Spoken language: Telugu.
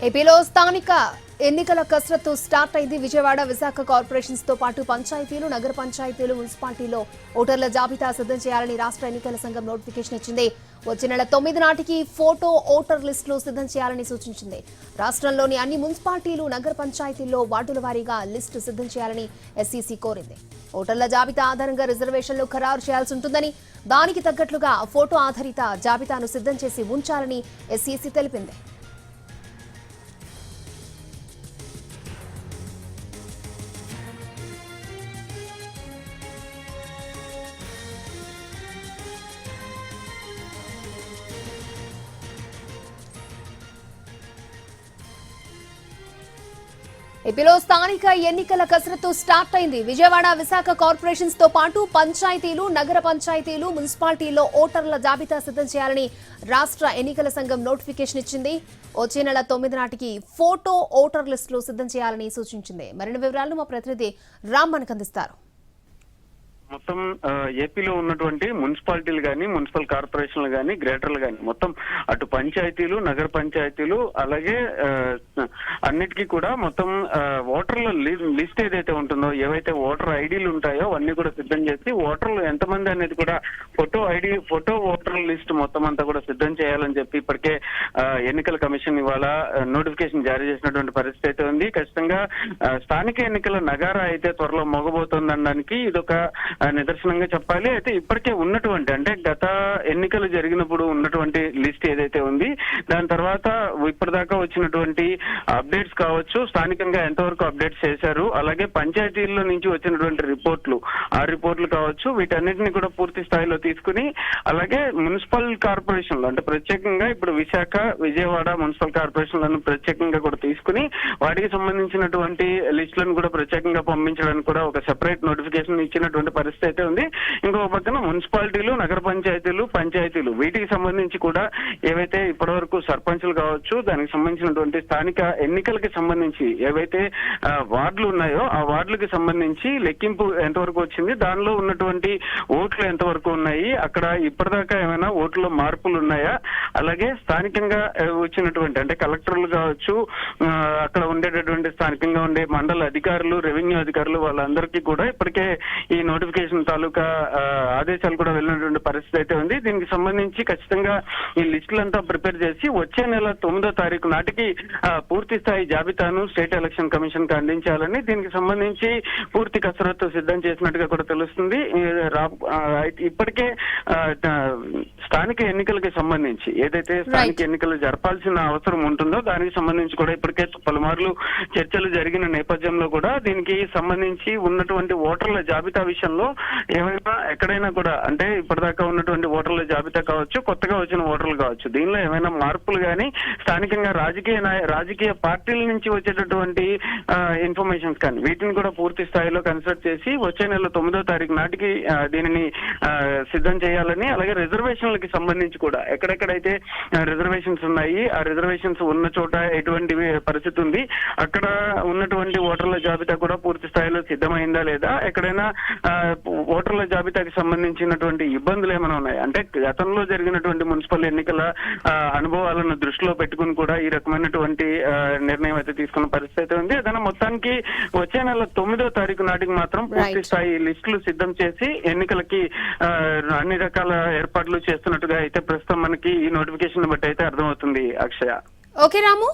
ఏపీలో స్థానిక ఎన్నికల కసరత్తు స్టార్ట్ అయింది. విజయవాడ, విశాఖ కార్పొరేషన్స్ తో పాటు పంచాయతీలు, నగర పంచాయతీలు, మున్సిపాలిటీలో ఓటర్ల జాబితా సిద్ధం చేయాలని రాష్ట్ర ఎన్నికల సంఘం నోటిఫికేషన్ ఇచ్చింది. వచ్చే నెల 9 నాటికి ఫోటో ఓటర్ లిస్టులు సిద్ధం చేయాలని సూచించింది. రాష్ట్రంలోని అన్ని మున్సిపాలిటీలు, నగర పంచాయతీల్లో వార్డుల వారీగా లిస్టు సిద్ధం చేయాలని ఎస్ఈసీ కోరింది. ఓటర్ల జాబితా ఆధారంగా రిజర్వేషన్లు ఖరారు చేయాల్సి ఉంటుందని, దానికి తగ్గట్లుగా ఫోటో ఆధారిత జాబితాను సిద్ధం చేసి ఉంచాలని ఎస్ఈసీ తెలిపింది. ఏపీలో స్థానిక ఎన్నికల కసరత్తు స్టార్ట్ అయింది. విజయవాడ, విశాఖ కార్పొరేషన్స్ తో పాటు పంచాయతీలు, నగర పంచాయతీలు, మున్సిపాలిటీల్లో ఓటర్ల జాబితా సిద్ధం చేయాలని రాష్ట్ర ఎన్నికల సంఘం నోటిఫికేషన్ ఇచ్చింది. వచ్చే నెల 9 నాటికి ఫోటో ఓటర్ లిస్టులు సిద్ధం చేయాలని సూచించింది. మరిన్ని వివరాలను మా ప్రతినిధి రామ్ మనకు అందిస్తారు. మొత్తం ఏపీలో ఉన్నటువంటి మున్సిపాలిటీలు కానీ, మున్సిపల్ కార్పొరేషన్లు కానీ, గ్రేటర్లు కానీ మొత్తం అటు పంచాయతీలు, నగర పంచాయతీలు, అలాగే అన్నిటికీ కూడా మొత్తం ఓటర్ల లిస్ట్ ఏదైతే ఉంటుందో, ఏవైతే ఓటర్ ఐడీలు ఉంటాయో అవన్నీ కూడా సిద్ధం చేసి ఓటర్లు ఎంతమంది అనేది కూడా ఫోటో ఓటర్ లిస్ట్ మొత్తం అంతా కూడా సిద్ధం చేయాలని చెప్పి ఇప్పటికే ఎన్నికల కమిషన్ ఇవాళ నోటిఫికేషన్ జారీ చేసినటువంటి పరిస్థితి అయితే ఉంది. ఖచ్చితంగా స్థానిక ఎన్నికల నగారా అయితే త్వరలో మొగబోతోందనడానికి ఇదొక నిదర్శనంగా చెప్పాలి. అయితే ఇప్పటికే ఉన్నటువంటి, అంటే గత ఎన్నికలు జరిగినప్పుడు ఉన్నటువంటి లిస్ట్ ఏదైతే ఉంది, దాని తర్వాత ఇప్పటిదాకా వచ్చినటువంటి అప్డేట్స్ కావచ్చు, స్థానికంగా ఎంతవరకు అప్డేట్స్ చేశారు, అలాగే పంచాయతీల్లో నుంచి వచ్చినటువంటి ఆ రిపోర్ట్లు కావచ్చు, వీటన్నిటిని కూడా పూర్తి స్థాయిలో తీసుకుని, అలాగే మున్సిపల్ కార్పొరేషన్లు అంటే ప్రత్యేకంగా ఇప్పుడు విశాఖ, విజయవాడ మున్సిపల్ కార్పొరేషన్లను ప్రత్యేకంగా కూడా తీసుకుని వాటికి సంబంధించినటువంటి లిస్టులను కూడా ప్రత్యేకంగా పంపించడానికి కూడా ఒక సెపరేట్ నోటిఫికేషన్ ఇచ్చినటువంటి పరిస్థితి అయితే ఉంది. ఇంకో పక్కన మున్సిపాలిటీలు, నగర పంచాయతీలు వీటికి సంబంధించి కూడా ఏవైతే ఇప్పటి సర్పంచులు కావచ్చు, దానికి సంబంధించినటువంటి స్థానిక ఎన్నికలకి సంబంధించి ఏవైతే వార్డులు ఉన్నాయో ఆ వార్డులకి సంబంధించి లెక్కింపు ఎంతవరకు వచ్చింది, దానిలో ఉన్నటువంటి ఓట్లు ఎంతవరకు ఉన్నాయి, అక్కడ ఇప్పటిదాకా ఏమైనా ఓట్లలో మార్పులు ఉన్నాయా, అలాగే స్థానికంగా వచ్చినటువంటి అంటే కలెక్టర్లు కావచ్చు, అక్కడ ఉండేటటువంటి స్థానికంగా ఉండే మండల అధికారులు, రెవెన్యూ అధికారులు, వాళ్ళందరికీ కూడా ఇప్పటికే ఈ నోటిఫికేషన్ తాలూకా ఆదేశాలు కూడా వెళ్ళినటువంటి పరిస్థితి అయితే ఉంది. దీనికి సంబంధించి ఖచ్చితంగా ఈ లిస్టులంతా ప్రిపేర్ చేసి వచ్చే నెల 9వ తారీఖు నాటికి పూర్తి స్థాయి జాబితాను స్టేట్ ఎలక్షన్ కమిషన్ కి అందించాలని, దీనికి సంబంధించి పూర్తి కసరత్తు సిద్ధం చేసినట్టుగా కూడా తెలుస్తుంది. ఇప్పటికే స్థానిక ఎన్నికలకి సంబంధించి ఏదైతే స్థానిక ఎన్నికలు జరపాల్సిన అవసరం ఉంటుందో దానికి సంబంధించి కూడా ఇప్పటికే పలుమార్లు చర్చలు జరిగిన నేపథ్యంలో కూడా దీనికి సంబంధించి ఉన్నటువంటి ఓటర్ల జాబితా విషయంలో ఏమైనా ఎక్కడైనా కూడా, అంటే ఇప్పటిదాకా ఉన్నటువంటి ఓటర్ల జాబితా కావచ్చు, కొత్తగా వచ్చిన ఓటర్లు కావచ్చు, దీనిలో ఏమైనా మార్పులు కానీ, స్థానికంగా రాజకీయ పార్టీల నుంచి వచ్చేటటువంటి ఇన్ఫర్మేషన్స్ కానీ వీటిని కూడా పూర్తి స్థాయిలో కన్సిడర్ చేసి వచ్చే నెల 9వ తారీఖు నాటికి దీనిని సిద్ధం చేయాలని, అలాగే రిజర్వేషన్లకి సంబంధించి కూడా ఎక్కడెక్కడైతే రిజర్వేషన్స్ ఉన్నాయి, ఆ రిజర్వేషన్స్ ఉన్న చోట ఎటువంటి పరిస్థితి ఉంది, అక్కడ ఉన్నటువంటి ఓటర్ల జాబితా కూడా పూర్తి స్థాయిలో సిద్ధమైందా లేదా, ఎక్కడైనా ఓటర్ల జాబితాకి సంబంధించినటువంటి ఇబ్బందులు ఏమైనా ఉన్నాయి, అంటే గతంలో జరిగినటువంటి మున్సిపల్ ఎన్నికల అనుభవాలను దృష్టిలో పెట్టుకుని కూడా ఈ రకమైనటువంటి నిర్ణయం అయితే తీసుకున్న పరిస్థితి అయితే ఉంది. ఏదైనా మొత్తానికి వచ్చే నెల 9వ తారీఖు నాటికి మాత్రం పూర్తి స్థాయి లిస్టులు సిద్ధం చేసి ఎన్నికలకి అన్ని రకాల ఏర్పాట్లు చేస్తున్నట్టుగా అయితే ప్రస్తుతం మనకి ఈ నోటిఫికేషన్ బట్టి అయితే అర్థమవుతుంది. అక్షయ. ఓకే రాము.